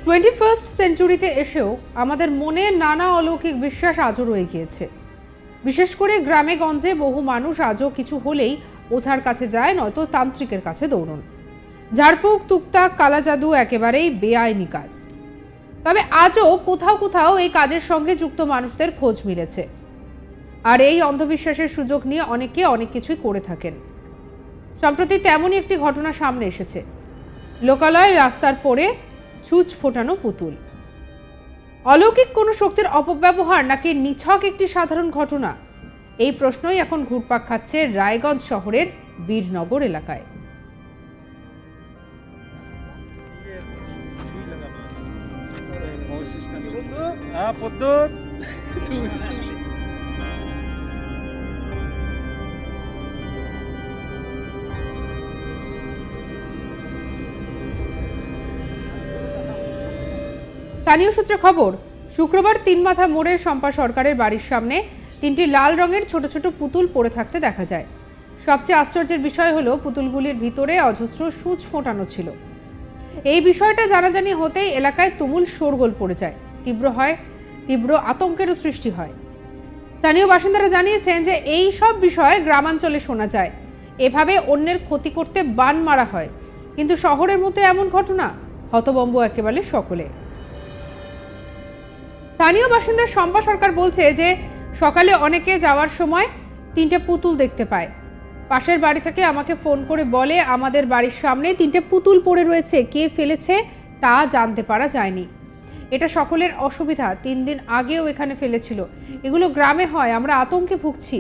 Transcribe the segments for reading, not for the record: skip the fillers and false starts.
21st সেঞ্চুরিতে এসেও আমাদের মনে নানা অলৌকিক বিশ্বাস আজও রয়ে গিয়েছে। বিশেষ করে গ্রামে গঞ্জে বহু মানুষ আজও কিছু হলেই ওঝার কাছে যায়, নয়তো তান্ত্রিকের কাছে দৌড়ন। ঝাড়ফুঁক, তুকতাক, কালাজাদু একেবারেই বেআইনি কাজ। তবে আজও কোথাও কোথাও এই কাজের সঙ্গে যুক্ত মানুষদের খোঁজ মিলেছে, আর এই অন্ধবিশ্বাসের সুযোগ নিয়ে অনেকে অনেক কিছুই করে থাকেন। সম্প্রতি তেমনই একটি ঘটনা সামনে এসেছে। লোকালয় রাস্তার পরে সূচ ফোটানো পুতুল। অলৌকিক কোনো শক্তির অপব্যবহার নাকি নিছক একটি সাধারণ ঘটনা? এই প্রশ্নই এখন ঘুরপাক খাচ্ছে রায়গঞ্জ শহরের বীরনগর এলাকায়। স্থানীয় সূত্রে খবর, শুক্রবার তিনমাথা মোড়ে শম্পা সরকারের বাড়ির সামনে তিনটি লাল রঙের ছোট ছোট পুতুল পড়ে থাকতে দেখা যায়। সবচেয়ে আশ্চর্যের বিষয় হলো পুতুলগুলির ভিতরে অজস্র সূচ ফোটানো ছিল। এই বিষয়টা জানাজানি হতেই এলাকায় তুমুল শোরগোল পড়ে যায়, তীব্র আতঙ্কেরও সৃষ্টি হয়। স্থানীয় বাসিন্দারা জানিয়েছেন যে এই সব বিষয় গ্রামাঞ্চলে শোনা যায়, এভাবে অন্যের ক্ষতি করতে বান মারা হয়, কিন্তু শহরের মধ্যে এমন ঘটনা, হতভম্ব একেবারে সকলে। স্থানীয় বাসিন্দা শম্পা সরকার বলছে যে সকালে অনেকে যাওয়ার সময় তিনটে পুতুল দেখতে পায়। পাশের বাড়ি থেকে আমাকে ফোন করে বলে আমাদের বাড়ির সামনে তিনটে পুতুল পড়ে রয়েছে, কে ফেলেছে তা জানতে পারা যায়নি। এটা সকলের অসুবিধা, 3 দিন আগেও এখানে ফেলেছিল। এগুলো গ্রামে হয়, আমরা আতঙ্কে ভুগছি,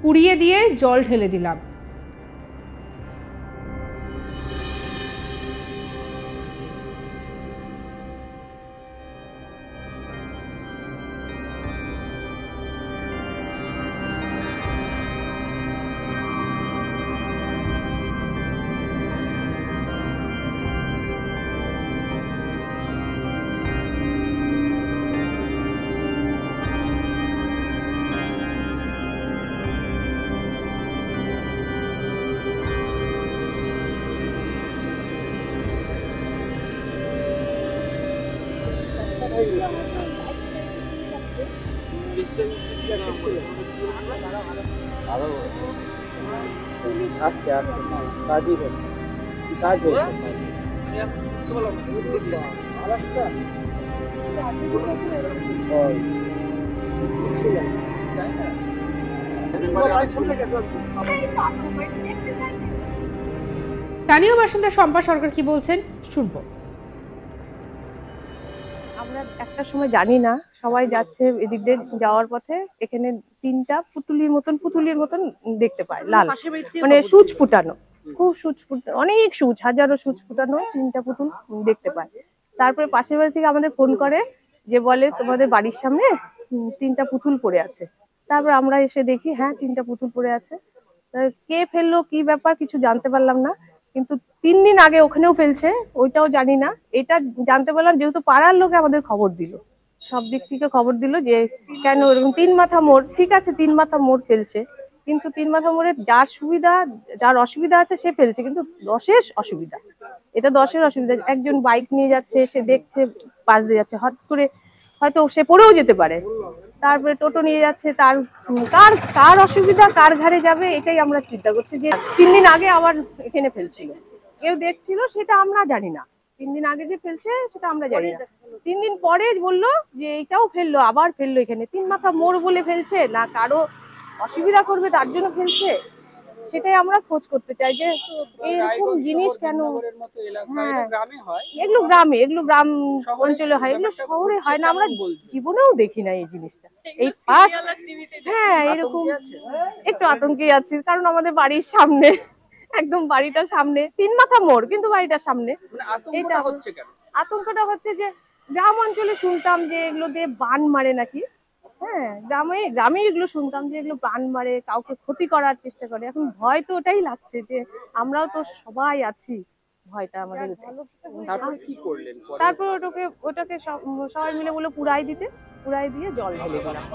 পুড়িয়ে দিয়ে জল ঢেলে দিলাম। আচ্ছা কাজই হচ্ছে, কাজ হচ্ছে। স্থানীয় বাসিন্দা শম্পা সরকার কি বলছেন শুনবো। আমরা একটা সময় জানি না, সবাই যাচ্ছে এদিক দিয়ে যাওয়ার পথে এখানে তিনটা পুতুলির মতন দেখতে পায়, লাল মানে সূচ ফুটানো, খুব সূচ ফুটানো, অনেক সূচ, হাজারো সূচ ফুটানো তিনটা পুতুল দেখতে পায়। তারপরে পাশের বাড়ি থেকে আমাদের ফোন করে, যে বলে তোমাদের বাড়ির সামনে তিনটা পুতুল পড়ে আছে। তারপর আমরা এসে দেখি হ্যাঁ, তিনটা পুতুল পড়ে আছে। কে ফেললো কি ব্যাপার কিছু জানতে পারলাম না, কিন্তু 3 দিন আগে ওখানেও ফেলছে, ওইটাও জানি না। এটা জানতে পারলাম যেহেতু পাড়ার লোকে আমাদের খবর দিল, সব দিক থেকে খবর দিল যে কেন এরকম 3 মাথা মোড়, ঠিক আছে 3 মাথা মোড় ফেলছে, কিন্তু 3 মাথা মোড়ে যার সুবিধা যার অসুবিধা আছে সে ফেলছে, কিন্তু দশের অসুবিধা, এটা দশের অসুবিধা। একজন বাইক নিয়ে যাচ্ছে, সে দেখছে পাশ দিয়ে যাচ্ছে, হঠাৎ করে হয়তো সে পড়েও যেতে পারে। তারপরে টোটো নিয়ে যাচ্ছে, কার অসুবিধা, কার ঘাড়ে যাবে, এটাই আমরা চিন্তা করছি। যে 3 দিন আগে আবার এখানে ফেলছিল, কেউ দেখছিল সেটা আমরা জানি না। 3 দিন আগে যে ফেলছে সেটা আমরা জানি না। 3 দিন পরে বললো যে এইটাও ফেললো, আবার ফেললো এখানে। 3 মাথা মোড় বলে ফেলছে না, কারো অসুবিধা করবে তার জন্য ফেলছে, সেটাই আমরা খোঁজ করতে চাই যে এরকম জিনিস কেন। হ্যাঁ, এগুলো গ্রাম অঞ্চলে হয়, এগুলো শহরে হয় না, আমরা জীবনেও দেখি না এই জিনিসটা, এই ফার্স্ট। হ্যাঁ, এরকম একটু আতঙ্কে আছি, কারণ আমাদের বাড়ির সামনে, একদম বাড়িটার সামনে 3 মাথা মোড়, কিন্তু বাড়িটার সামনে। এটা আতঙ্কটা হচ্ছে যে গ্রাম অঞ্চলে শুনতাম যে এগুলো দিয়ে বান মারে নাকি। হ্যাঁ, গ্রামে এগুলো শুনতাম যে এগুলো বান মারে, কাউকে ক্ষতি করার চেষ্টা করে। এখন ভয় তো ওটাই লাগছে যে আমরাও তো সবাই আছি, ভয়টা আমাদের। তারপর ওটাকে সবাই মিলে বলে পুড়াই দিয়ে জল ঢেলে দিলাম।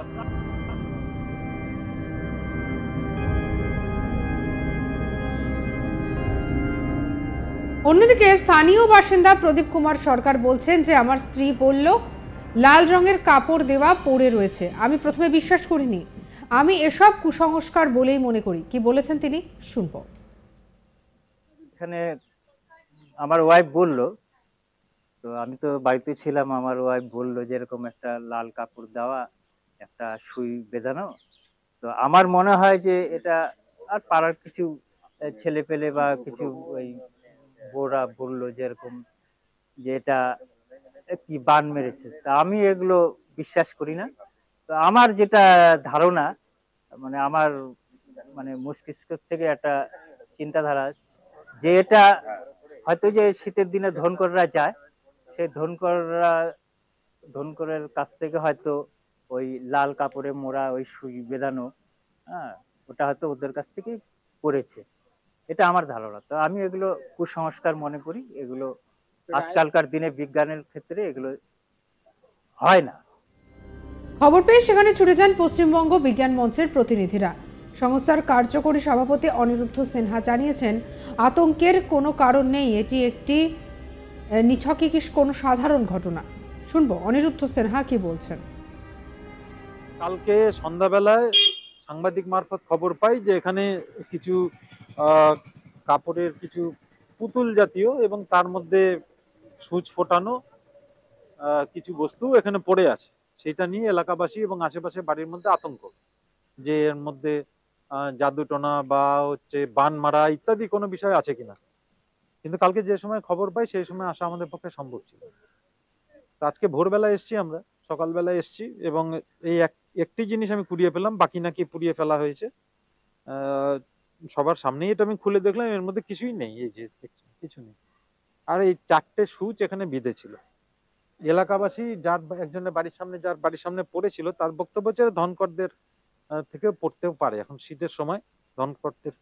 অন্যদিকে স্থানীয় বাসিন্দা প্রদীপ কুমার সরকার বলছেন যে আমার স্ত্রী বলল লাল রঙের কাপড় দেওয়া পড়ে রয়েছে। আমি প্রথমে বিশ্বাস করিনি, আমি এসব কুসংস্কার বলেই মনে করি। কি বলেছেন তিনি শুনব। এখানে আমার ওয়াইফ বলল, তো আমি তো বাড়িতে ছিলাম, আমার ওয়াইফ বললো যে এরকম একটা লাল কাপড় দেওয়া, একটা সুই বেঁধানো। তো আমার মনে হয় যে এটা আর পাড়ার কিছু ছেলে পেলে বা কিছু ওই বোরা বললো যে এরকম যে এটা কি বান মেরেছে। তা আমি এগুলো বিশ্বাস করি না। তো আমার যেটা ধারণা, মানে আমার মানে মস্তিষ্ক থেকে একটা চিন্তাধারা যে এটা হয়তো যে শীতের দিনে ধনকররা যায়, সেই ধনকরের কাছ থেকে হয়তো ওই লাল কাপড়ে মোড়া ওই সুই বেঁধানো, হ্যাঁ, ওটা হয়তো ওদের কাছ থেকে পড়েছে। এটা আমার ধারণা। তো আমি এগুলো কুসংস্কার মনে করি। এগুলো আজকালকার দিনে বিজ্ঞানের ক্ষেত্রে এগুলো হয় না। খবর পেয়ে সেখানে ছুটে যান পশ্চিমবঙ্গ বিজ্ঞান মঞ্চের প্রতিনিধিরা। সংস্থার কার্যকরী সভাপতি অনিরুদ্ধ সিনহা জানিয়েছেন আতঙ্কের কোনো কারণ নেই, এটি একটি নিছকই কোনো সাধারণ ঘটনা। শুনবো অনিরুদ্ধ সিনহা কি বলছেন। কালকে সন্ধ্যাবেলায় সাংবাদিক মারফত খবর পাই যে এখানে কিছু কাপড়ের কিছু পুতুল জাতীয় এবং তার মধ্যে সূচ ফোটানো কিছু বস্তু এখানে পড়ে আছে। সেটা নিয়ে এলাকাবাসী এবং আশেপাশে বাড়ির মধ্যে আতঙ্ক যে এর মধ্যে জাদুটোনা বা হচ্ছে বান মারা ইত্যাদি কোনো বিষয় আছে কিনা। কিন্তু কালকে যে সময় খবর পাই সেই সময় আসা আমাদের পক্ষে সম্ভব ছিল। তো আজকে ভোরবেলা এসছি, আমরা সকালবেলা এসছি এবং এই একটি জিনিস আমি কুড়িয়ে পেলাম, বাকি নাকি পুড়িয়ে ফেলা হয়েছে। সবার সামনেই এটা আমি খুলে দেখলাম, এর মধ্যে কিছুই নেই, এই যে দেখছেন কিছু নেই। আর এই 4টে সূচ এখানে বিঁধে ছিল। এলাকাবাসী যার একজনের বাড়ির সামনে পড়েছিল তার বক্তব্য হচ্ছে ধনকরদের থেকেও পড়তেও পারে। এখন শীতের সময় ধনকরদের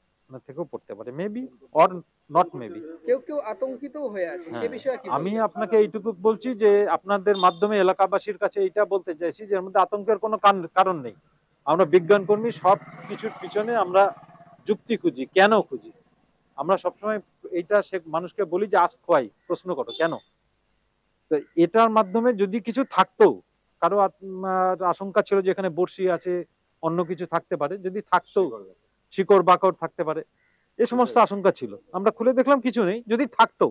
থেকেও পড়তে পারে, মেবি অর নট মেবি। কেউ আতঙ্কিত হয়ে আছে সে বিষয়ে কি আমি আপনাকে এইটুকু বলছি যে আপনাদের মাধ্যমে এলাকাবাসীর কাছে এইটা বলতে চাইছি যে এর মধ্যে আতঙ্কের কোনো কারণ নেই। আমরা বিজ্ঞান কর্মী, সব কিছুর পিছনে আমরা যুক্তি খুঁজি, কেন খুঁজি। আমরা সবসময় এইটা মানুষকে বলি যে আস্ক হোয়াই, প্রশ্ন করো কেন। তো এটার মাধ্যমে যদি কিছু থাকতো, কারো আশঙ্কা ছিল যে এখানে বড়শি আছে, অন্য কিছু থাকতে পারে, যদি থাকতো শিকড় বাকড় থাকতে পারে, এই সমস্ত আশঙ্কা ছিল। আমরা খুলে দেখলাম কিছু নেই। যদি থাকতো,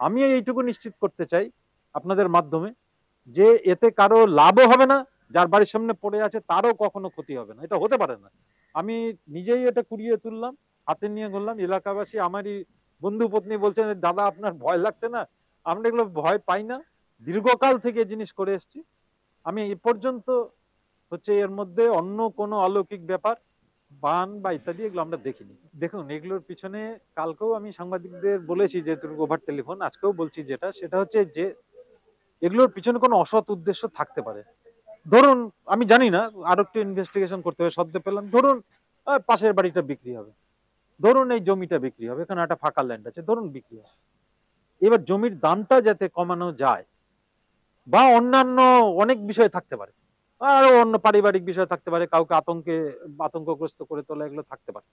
আমি এইটুকু নিশ্চিত করতে চাই আপনাদের মাধ্যমে যে এতে কারো লাভও হবে না, যার বাড়ির সামনে পড়ে আছে তারও কখনো ক্ষতি হবে না। এটা হতে পারে না। আমি নিজেই এটা কুড়িয়ে তুললাম, হাতে নিয়ে ঘুরলাম। এলাকাবাসী, আমারই বন্ধু পত্নী বলছেন দাদা আপনার ভয় লাগছে না? আমরা এগুলো ভয় পাই না, দীর্ঘকাল থেকে জিনিস করে এসছি। আমি এ পর্যন্ত হচ্ছে এর মধ্যে অন্য কোনো অলৌকিক ব্যাপার, বান বা ইত্যাদি এগুলো আমরা দেখিনি। দেখুন, এগুলোর পিছনে কালকেও আমি সাংবাদিকদের বলেছি যে ওভার টেলিফোন, আজকেও বলছি সেটা হচ্ছে যে এগুলোর পিছনে কোনো অসৎ উদ্দেশ্য থাকতে পারে। ধরুন, আমি জানি না, আরো একটু ইনভেস্টিগেশন করতে হবে। সদ্য পেলাম, ধরুন পাশের বাড়িটা বিক্রি হবে, ধরুন এই জমিটা বিক্রি হবে, এখানে একটা ফাঁকা ল্যান্ড আছে, ধরুন বিক্রি হবে। এবার জমির দামটা যাতে কমানো যায়, বা অন্যান্য অনেক বিষয় থাকতে পারে, আরো অন্য পারিবারিক বিষয় থাকতে পারে, কাউকে আতঙ্কগ্রস্ত করে তোলা, এগুলো থাকতে পারে।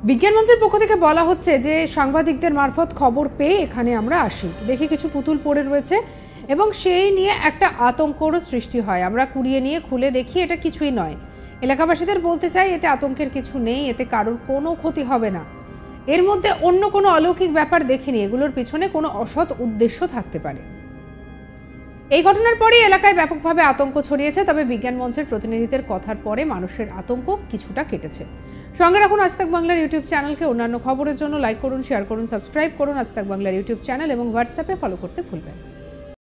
বিজ্ঞান মঞ্চের পক্ষ থেকে বলা হচ্ছে যে সাংবাদিকদের মারফত খবর পেয়ে এখানে আমরা আসি, দেখি কিছু পুতুল পড়ে রয়েছে এবং সেই নিয়ে একটা আতঙ্করও সৃষ্টি হয়। আমরা কুড়িয়ে নিয়ে খুলে দেখি এটা কিছুই নয়। এলাকাবাসীদের বলতে চাই এতে আতঙ্কের কিছু নেই, এতে কারোর কোনো ক্ষতি হবে না। এর মধ্যে অন্য কোনো অলৌকিক ব্যাপার দেখিনি, এগুলোর পিছনে কোনো অসৎ উদ্দেশ্য থাকতে পারে। এই ঘটনার পরে এলাকায় ব্যাপকভাবে আতঙ্ক ছড়িয়েছে। তবে বিজ্ঞান মঞ্চের প্রতিনিধিদের কথার পরে মানুষের আতঙ্ক কিছুটা কেটেছে। সঙ্গে রাখুন আজ তাক বাংলার ইউটিউব চ্যানেলকে। অন্যান্য খবরের জন্য লাইক করুন, শেয়ার করুন, সাবস্ক্রাইব করুন আজ তাক বাংলার ইউটিউব চ্যানেল এবং হোয়াটসঅ্যাপে ফলো করতে ভুলবেন না।